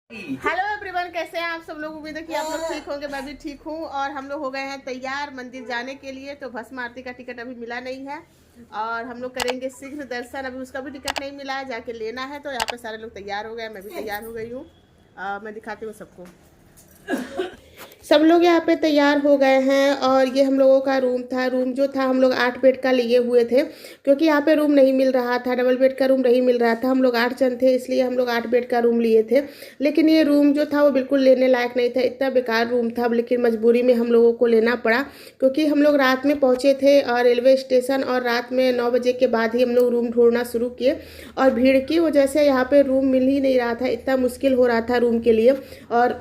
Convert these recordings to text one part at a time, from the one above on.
Hello everyone, कैसे हैं आप सब लोग। उम्मीद है कि आप लोग ठीक होंगे। मैं भी ठीक हूँ। और हम लोग हो गए हैं तैयार मंदिर जाने के लिए। तो भस्म आरती का टिकट अभी मिला नहीं है और हम लोग करेंगे शीघ्र दर्शन। अभी उसका भी टिकट नहीं मिला है, जाके लेना है। तो यहाँ पे सारे लोग तैयार हो गए, मैं भी तैयार हो गई हूँ। मैं दिखाती हूँ सबको। सब लोग यहाँ पे तैयार हो गए हैं और ये हम लोगों का रूम था। रूम जो था हम लोग 8 बेड का लिए हुए थे, क्योंकि यहाँ पे रूम नहीं मिल रहा था, डबल बेड का रूम नहीं मिल रहा था। हम लोग 8 जन थे, इसलिए हम लोग 8 बेड का रूम लिए थे। लेकिन ये रूम जो था वो बिल्कुल लेने लायक नहीं था, इतना बेकार रूम था। लेकिन मजबूरी में हम लोगों को लेना पड़ा, क्योंकि हम लोग रात में पहुँचे थे और रेलवे स्टेशन, और रात में 9 बजे के बाद ही हम लोग रूम ढूंढना शुरू किए। और भीड़ की वजह से यहाँ पे रूम मिल ही नहीं रहा था, इतना मुश्किल हो रहा था रूम के लिए। और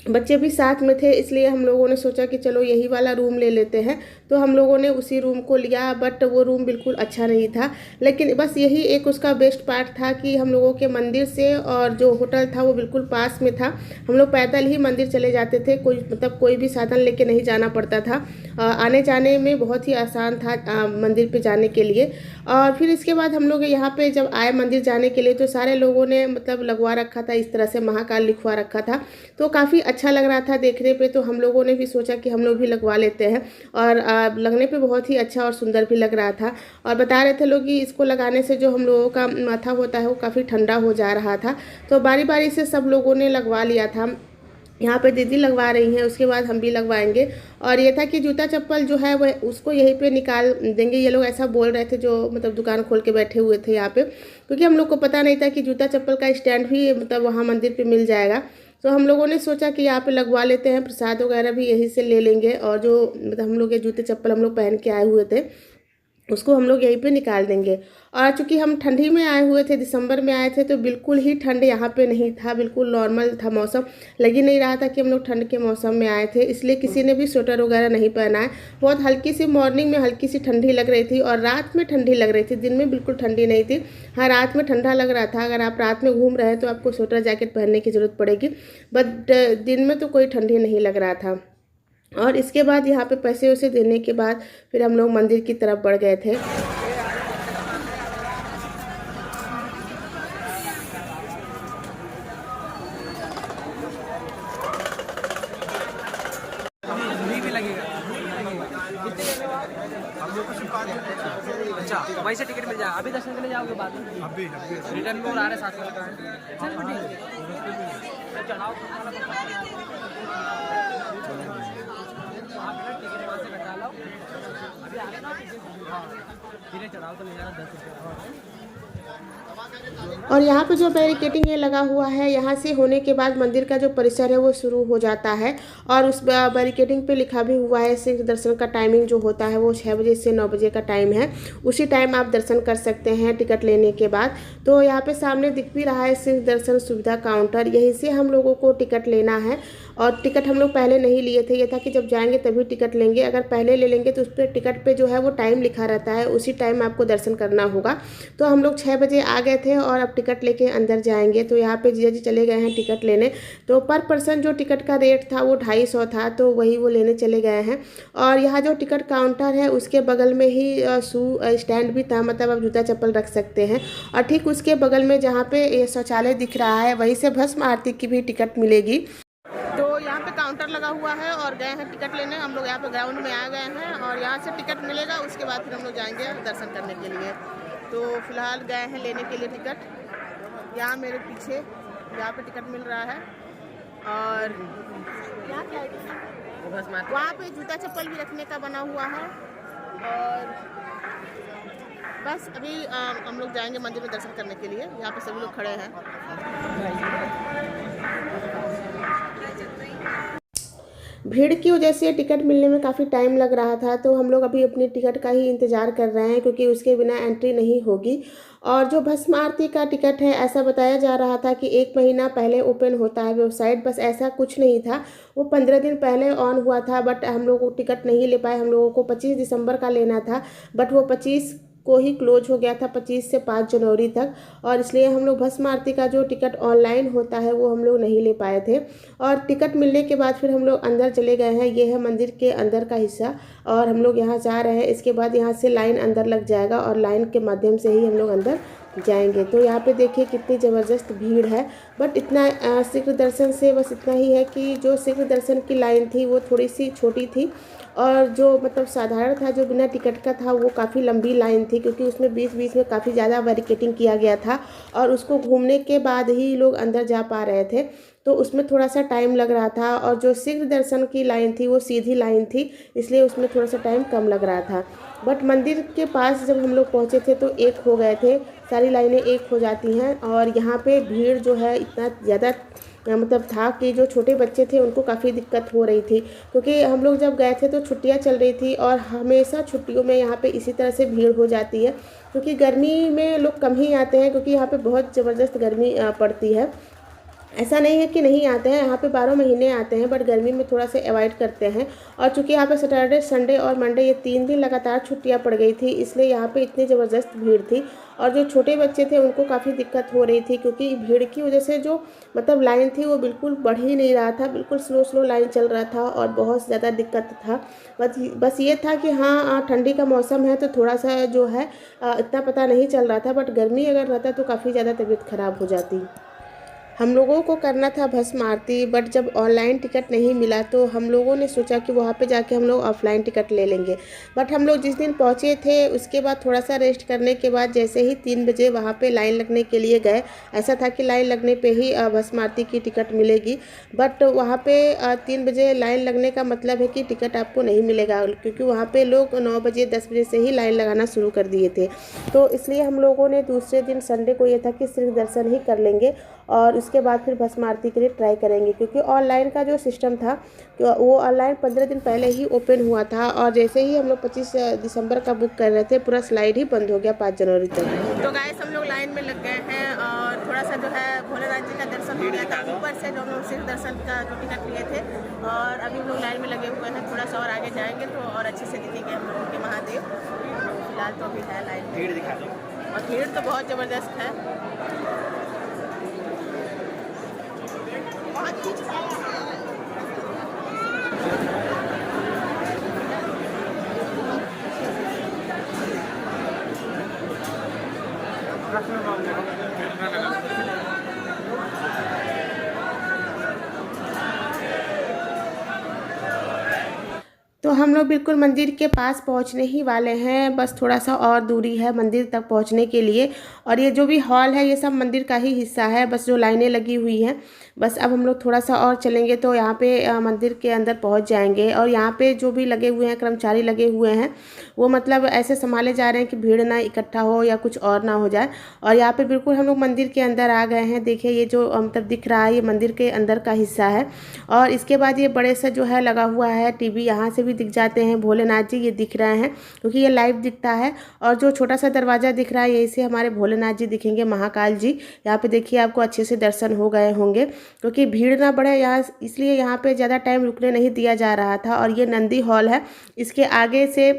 बच्चे भी साथ में थे, इसलिए हम लोगों ने सोचा कि चलो यही वाला रूम ले लेते हैं। तो हम लोगों ने उसी रूम को लिया, बट वो रूम बिल्कुल अच्छा नहीं था। लेकिन बस यही एक उसका बेस्ट पार्ट था कि हम लोगों के मंदिर से और जो होटल था वो बिल्कुल पास में था। हम लोग पैदल ही मंदिर चले जाते थे, कोई भी साधन लेके नहीं जाना पड़ता था। आने जाने में बहुत ही आसान था मंदिर पे जाने के लिए। और फिर इसके बाद हम लोग यहाँ पे जब आए मंदिर जाने के लिए, तो सारे लोगों ने लगवा रखा था, इस तरह से महाकाल लिखवा रखा था। तो काफ़ी अच्छा लग रहा था देखने पे। तो हम लोगों ने भी सोचा कि हम लोग भी लगवा लेते हैं। और लगने पे बहुत ही अच्छा और सुंदर भी लग रहा था। और बता रहे थे लोग कि इसको लगाने से जो हम लोगों का माथा होता है वो काफ़ी ठंडा हो जा रहा था। तो बारी बारी से सब लोगों ने लगवा लिया था। यहाँ पे दीदी लगवा रही हैं, उसके बाद हम भी लगवाएंगे। और ये था कि जूता चप्पल जो है वह उसको यहीं पे निकाल देंगे, ये लोग ऐसा बोल रहे थे जो दुकान खोल के बैठे हुए थे यहाँ पे। क्योंकि हम लोग को पता नहीं था कि जूता चप्पल का स्टैंड भी वहाँ मंदिर पे मिल जाएगा। तो हम लोगों ने सोचा कि यहाँ पे लगवा लेते हैं, प्रसाद वगैरह भी यहीं से ले लेंगे। और जो हम लोग ये जूते चप्पल हम लोग पहन के आए हुए थे उसको हम लोग यहीं पे निकाल देंगे। और चूंकि हम ठंडी में आए हुए थे, दिसंबर में आए थे, तो बिल्कुल ही ठंड यहाँ पे नहीं था, बिल्कुल नॉर्मल था मौसम। लग ही नहीं रहा था कि हम लोग ठंड के मौसम में आए थे, इसलिए किसी ने भी स्वेटर वगैरह नहीं पहना है। बहुत हल्की सी मॉर्निंग में हल्की सी ठंडी लग रही थी और रात में ठंडी लग रही थी, दिन में बिल्कुल ठंडी नहीं थी। हाँ, रात में ठंडा लग रहा था। अगर आप रात में घूम रहे हैं तो आपको स्वेटर जैकेट पहनने की ज़रूरत पड़ेगी, बट दिन में तो कोई ठंडी नहीं लग रहा था। और इसके बाद यहाँ पे पैसे वैसे देने के बाद फिर हम लोग मंदिर की तरफ बढ़ गए थे। अच्छा, वहीं से टिकट मिल जाएगा। अभी दर्शन करने जाओगे बाद में? अभी रिटर्न में आ रहे साथ में चल चढ़ाओ टिकट वहाँ से कटा लो। अभी आ रहे ना, धीरे चढ़ाओ तो ले जाना 10 रुपये। और यहाँ पे जो बैरिकेटिंग ये लगा हुआ है, यहाँ से होने के बाद मंदिर का जो परिसर है वो शुरू हो जाता है। और उस बैरिकेटिंग पे लिखा भी हुआ है सिर्फ दर्शन का टाइमिंग जो होता है वो 6 बजे से 9 बजे का टाइम है। उसी टाइम आप दर्शन कर सकते हैं टिकट लेने के बाद। तो यहाँ पे सामने दिख भी रहा है सिर्फ दर्शन सुविधा काउंटर, यहीं से हम लोगों को टिकट लेना है। और टिकट हम लोग पहले नहीं लिए थे, ये था कि जब जाएंगे तभी टिकट लेंगे। अगर पहले ले लेंगे तो उस पर टिकट पे जो है वो टाइम लिखा रहता है, उसी टाइम आपको दर्शन करना होगा। तो हम लोग 6 बजे आ गए थे और अब टिकट लेके अंदर जाएंगे। तो यहाँ पे जीजा जी चले गए हैं टिकट लेने। तो पर पर्सन जो टिकट का रेट था वो 250 था, तो वही वो लेने चले गए हैं। और यहाँ जो टिकट काउंटर है उसके बगल में ही शू स्टैंड भी था, आप जूता चप्पल रख सकते हैं। और ठीक उसके बगल में जहाँ पे ये शौचालय दिख रहा है वहीं से भस्म आरती की भी टिकट मिलेगी। तो यहाँ पे काउंटर लगा हुआ है और गए हैं टिकट लेने। हम लोग यहाँ पे ग्राउंड में आ गए हैं और यहाँ से टिकट मिलेगा, उसके बाद फिर हम लोग जाएंगे दर्शन करने के लिए। तो फिलहाल गए हैं लेने के लिए टिकट। यहाँ मेरे पीछे यहाँ पे टिकट मिल रहा है। और वहाँ पे जूता चप्पल भी रखने का बना हुआ है। और बस अभी हम लोग जाएंगे मंदिर में दर्शन करने के लिए। यहाँ पे सभी लोग खड़े हैं। भीड़ की वजह से टिकट मिलने में काफ़ी टाइम लग रहा था, तो हम लोग अभी अपनी टिकट का ही इंतज़ार कर रहे हैं, क्योंकि उसके बिना एंट्री नहीं होगी। और जो भस्म आरती का टिकट है, ऐसा बताया जा रहा था कि 1 महीना पहले ओपन होता है वेबसाइट, बस ऐसा कुछ नहीं था। वो 15 दिन पहले ऑन हुआ था, बट हम लोग टिकट नहीं ले पाए। हम लोगों को 25 दिसंबर का लेना था, बट वो 25 को ही क्लोज हो गया था 25 से 5 जनवरी तक, और इसलिए हम लोग भस्म आरती का जो टिकट ऑनलाइन होता है वो हम लोग नहीं ले पाए थे। और टिकट मिलने के बाद फिर हम लोग अंदर चले गए हैं। ये है मंदिर के अंदर का हिस्सा, और हम लोग यहाँ जा रहे हैं। इसके बाद यहाँ से लाइन अंदर लग जाएगा और लाइन के माध्यम से ही हम लोग अंदर जाएंगे। तो यहाँ पे देखिए कितनी ज़बरदस्त भीड़ है। बट इतना शीघ्र दर्शन से बस इतना ही है कि जो शीघ्र दर्शन की लाइन थी वो थोड़ी सी छोटी थी, और जो मतलब साधारण था, जो बिना टिकट का था, वो काफ़ी लंबी लाइन थी, क्योंकि उसमें बीच बीच में काफ़ी ज़्यादा बैरिकेटिंग किया गया था, और उसको घूमने के बाद ही लोग अंदर जा पा रहे थे। तो उसमें थोड़ा सा टाइम लग रहा था, और जो शीघ्र दर्शन की लाइन थी वो सीधी लाइन थी, इसलिए उसमें थोड़ा सा टाइम कम लग रहा था। बट मंदिर के पास जब हम लोग पहुँचे थे तो एक हो गए थे, सारी लाइनें एक हो जाती हैं। और यहाँ पे भीड़ जो है इतना ज़्यादा मतलब था कि जो छोटे बच्चे थे उनको काफ़ी दिक्कत हो रही थी, क्योंकि हम लोग जब गए थे तो छुट्टियां चल रही थी, और हमेशा छुट्टियों में यहाँ पे इसी तरह से भीड़ हो जाती है, क्योंकि गर्मी में लोग कम ही आते हैं, क्योंकि यहाँ पे बहुत ज़बरदस्त गर्मी पड़ती है। ऐसा नहीं है कि नहीं आते हैं, यहाँ पे 12 महीने आते हैं, बट गर्मी में थोड़ा सा अवॉइड करते हैं। और चूँकि यहाँ पे सैटरडे, संडे और मंडे ये 3 दिन लगातार छुट्टियाँ पड़ गई थी, इसलिए यहाँ पे इतनी ज़बरदस्त भीड़ थी। और जो छोटे बच्चे थे उनको काफ़ी दिक्कत हो रही थी, क्योंकि भीड़ की वजह से जो मतलब लाइन थी वो बिल्कुल बढ़ ही नहीं रहा था, बिल्कुल स्लो स्लो लाइन चल रहा था, और बहुत ज़्यादा दिक्कत था। बस ये था कि हाँ ठंडी का मौसम है तो थोड़ा सा जो है इतना पता नहीं चल रहा था, बट गर्मी अगर रहता तो काफ़ी ज़्यादा तबीयत ख़राब हो जाती। हम लोगों को करना था भस्म आरती, बट जब ऑनलाइन टिकट नहीं मिला तो हम लोगों ने सोचा कि वहाँ पे जाके हम लोग ऑफलाइन टिकट ले लेंगे। बट हम लोग जिस दिन पहुँचे थे उसके बाद थोड़ा सा रेस्ट करने के बाद जैसे ही 3 बजे वहाँ पे लाइन लगने के लिए गए, ऐसा था कि लाइन लगने पे ही भस्म आरती की टिकट मिलेगी। बट वहाँ पे 3 बजे लाइन लगने का मतलब है कि टिकट आपको नहीं मिलेगा, क्योंकि वहाँ पर लोग 9 बजे 10 बजे से ही लाइन लगाना शुरू कर दिए थे। तो इसलिए हम लोगों ने दूसरे दिन संडे को ये था कि सिर्फ दर्शन ही कर लेंगे, और उसके बाद फिर भस्म आरती के लिए ट्राई करेंगे, क्योंकि ऑनलाइन का जो सिस्टम था वो ऑनलाइन 15 दिन पहले ही ओपन हुआ था, और जैसे ही हम लोग 25 दिसंबर का बुक कर रहे थे पूरा स्लाइड ही बंद हो गया 5 जनवरी तक। तो गाइस हम लोग लाइन में लग गए हैं, और थोड़ा सा जो है भोलेनाथ जी का दर्शन हो गया था ऊपर से, जो हम लोग सिर्फ दर्शन का जो टिकट लिए थे। और अभी हम लोग लाइन में लगे हुए हैं, थोड़ा सा और आगे जाएंगे तो और अच्छे से दिखेंगे हम लोगों के महादेव। फिलहाल तो अभी है लाइन में, भीड़ दिखा दो, और भीड़ तो बहुत ज़बरदस्त है। तो हम लोग बिल्कुल मंदिर के पास पहुंचने ही वाले हैं, बस थोड़ा सा और दूरी है मंदिर तक पहुंचने के लिए। और ये जो भी हॉल है ये सब मंदिर का ही हिस्सा है, बस जो लाइनें लगी हुई हैं, बस अब हम लोग थोड़ा सा और चलेंगे तो यहाँ पे मंदिर के अंदर पहुंच जाएंगे। और यहाँ पे जो भी लगे हुए हैं कर्मचारी लगे हुए हैं वो मतलब ऐसे संभाले जा रहे हैं कि भीड़ ना इकट्ठा हो या कुछ और ना हो जाए। और यहाँ पे बिल्कुल हम लोग मंदिर के अंदर आ गए हैं। देखिए ये जो मतलब दिख रहा है ये मंदिर के अंदर का हिस्सा है। और इसके बाद ये बड़े से जो है लगा हुआ है टीवी, यहाँ से भी दिख जाते हैं भोलेनाथ जी, ये दिख रहे हैं क्योंकि ये लाइव दिखता है। और जो छोटा सा दरवाज़ा दिख रहा है यहीं से हमारे भोलेनाथ जी दिखेंगे, महाकाल जी। यहाँ पे देखिए आपको अच्छे से दर्शन हो गए होंगे, क्योंकि भीड़ ना बढ़े यहाँ, इसलिए यहाँ पे ज़्यादा टाइम रुकने नहीं दिया जा रहा था। और ये नंदी हॉल है, इसके आगे से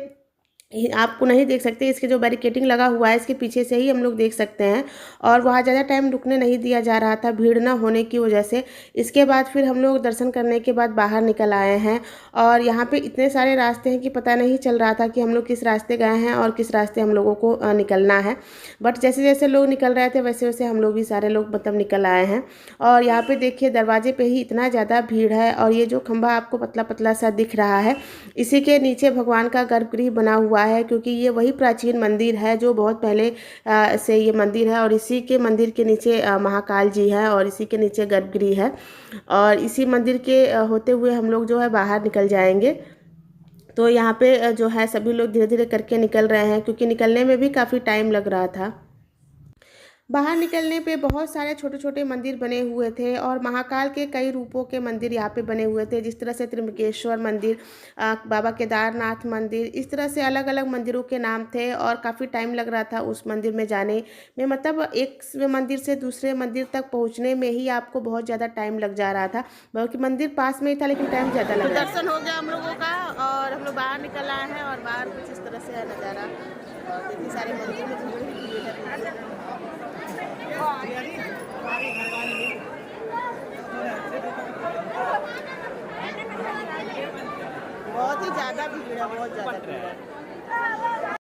आपको नहीं देख सकते, इसके जो बैरिकेटिंग लगा हुआ है इसके पीछे से ही हम लोग देख सकते हैं। और वहाँ ज़्यादा टाइम रुकने नहीं दिया जा रहा था भीड़ ना होने की वजह से। इसके बाद फिर हम लोग दर्शन करने के बाद बाहर निकल आए हैं। और यहाँ पे इतने सारे रास्ते हैं कि पता नहीं चल रहा था कि हम लोग किस रास्ते गए हैं और किस रास्ते हम लोगों को निकलना है। बट जैसे जैसे लोग निकल रहे थे वैसे वैसे हम लोग भी सारे लोग मतलब निकल आए हैं। और यहाँ पे देखिए दरवाजे पे ही इतना ज़्यादा भीड़ है। और ये जो खंभा आपको पतला पतला सा दिख रहा है, इसी के नीचे भगवान का गर्भगृह बना हुआ है, क्योंकि ये वही प्राचीन मंदिर है जो बहुत पहले से ये मंदिर है। और इसी के मंदिर के नीचे महाकाल जी है और इसी के नीचे गर्भगृह है। और इसी मंदिर के होते हुए हम लोग जो है बाहर निकल जाएंगे। तो यहाँ पे जो है सभी लोग धीरे धीरे करके निकल रहे हैं, क्योंकि निकलने में भी काफ़ी टाइम लग रहा था। बाहर निकलने पे बहुत सारे छोटे छोटे मंदिर बने हुए थे और महाकाल के कई रूपों के मंदिर यहाँ पे बने हुए थे, जिस तरह से त्र्यंबकेश्वर मंदिर, बाबा केदारनाथ मंदिर, इस तरह से अलग अलग मंदिरों के नाम थे। और काफ़ी टाइम लग रहा था उस मंदिर में जाने में, मतलब एक मंदिर से दूसरे मंदिर तक पहुँचने में ही आपको बहुत ज़्यादा टाइम लग जा रहा था, बल्कि मंदिर पास में ही था लेकिन टाइम ज़्यादा लग रहा था। दर्शन हो गया हम लोगों का और हम लोग बाहर निकल आए हैं और बाहर कुछ इस तरह से है नज़ारा। और इतने सारे मंदिर में बहुत ही ज़्यादा भीड़ है, बहुत ज़्यादा भीड़ है।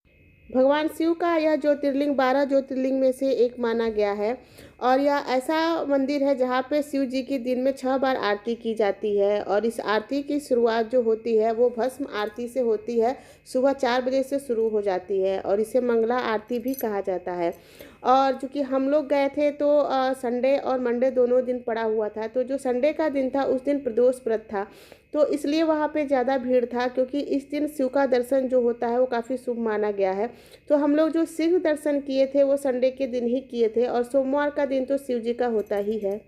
भगवान शिव का यह ज्योतिर्लिंग 12 ज्योतिर्लिंग में से एक माना गया है और यह ऐसा मंदिर है जहाँ पे शिव जी की दिन में 6 बार आरती की जाती है। और इस आरती की शुरुआत जो होती है वो भस्म आरती से होती है, सुबह 4 बजे से शुरू हो जाती है और इसे मंगला आरती भी कहा जाता है। और चूँकि हम लोग गए थे तो संडे और मंडे दोनों दिन पड़ा हुआ था, तो जो संडे का दिन था उस दिन प्रदोष व्रत था, तो इसलिए वहाँ पे ज़्यादा भीड़ था, क्योंकि इस दिन शिव का दर्शन जो होता है वो काफ़ी शुभ माना गया है। तो हम लोग जो शिव दर्शन किए थे वो संडे के दिन ही किए थे और सोमवार का दिन तो शिव जी का होता ही है।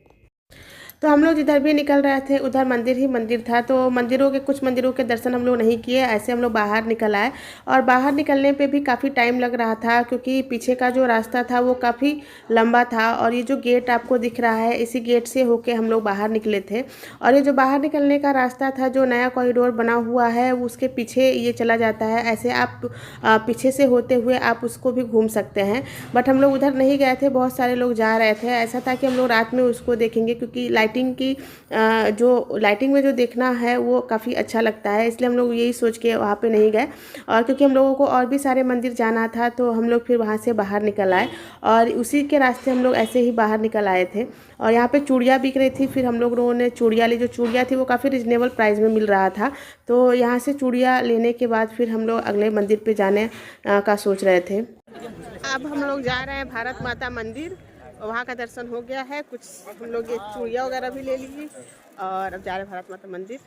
तो हम लोग जिधर भी निकल रहे थे उधर मंदिर ही मंदिर था, तो मंदिरों के कुछ मंदिरों के दर्शन हम लोग नहीं किए, ऐसे हम लोग बाहर निकल आए। और बाहर निकलने पे भी काफ़ी टाइम लग रहा था, क्योंकि पीछे का जो रास्ता था वो काफ़ी लंबा था और ये जो गेट आपको दिख रहा है इसी गेट से होके हम लोग बाहर निकले थे। और ये जो बाहर निकलने का रास्ता था, जो नया कॉरिडोर बना हुआ है उसके पीछे ये चला जाता है, ऐसे आप पीछे से होते हुए आप उसको भी घूम सकते हैं। बट हम लोग उधर नहीं गए थे, बहुत सारे लोग जा रहे थे, ऐसा था कि हम लोग रात में उसको देखेंगे, क्योंकि लाइटिंग की जो लाइटिंग में जो देखना है वो काफ़ी अच्छा लगता है, इसलिए हम लोग यही सोच के वहाँ पे नहीं गए। और क्योंकि हम लोगों को और भी सारे मंदिर जाना था तो हम लोग फिर वहाँ से बाहर निकल आए और उसी के रास्ते हम लोग ऐसे ही बाहर निकल आए थे। और यहाँ पे चूड़ियाँ बिक रही थी, फिर हम लोगों ने चूड़ियाँ ली। जो चूड़ियाँ थी वो काफ़ी रिजनेबल प्राइस में मिल रहा था, तो यहाँ से चूड़ियाँ लेने के बाद फिर हम लोग अगले मंदिर पे जाने का सोच रहे थे। अब हम लोग जा रहे हैं भारत माता मंदिर, वहाँ का दर्शन हो गया है, कुछ हम लोग ये चूड़ियाँ वगैरह भी ले ली और अब जा रहे हैं भारत माता मंदिर।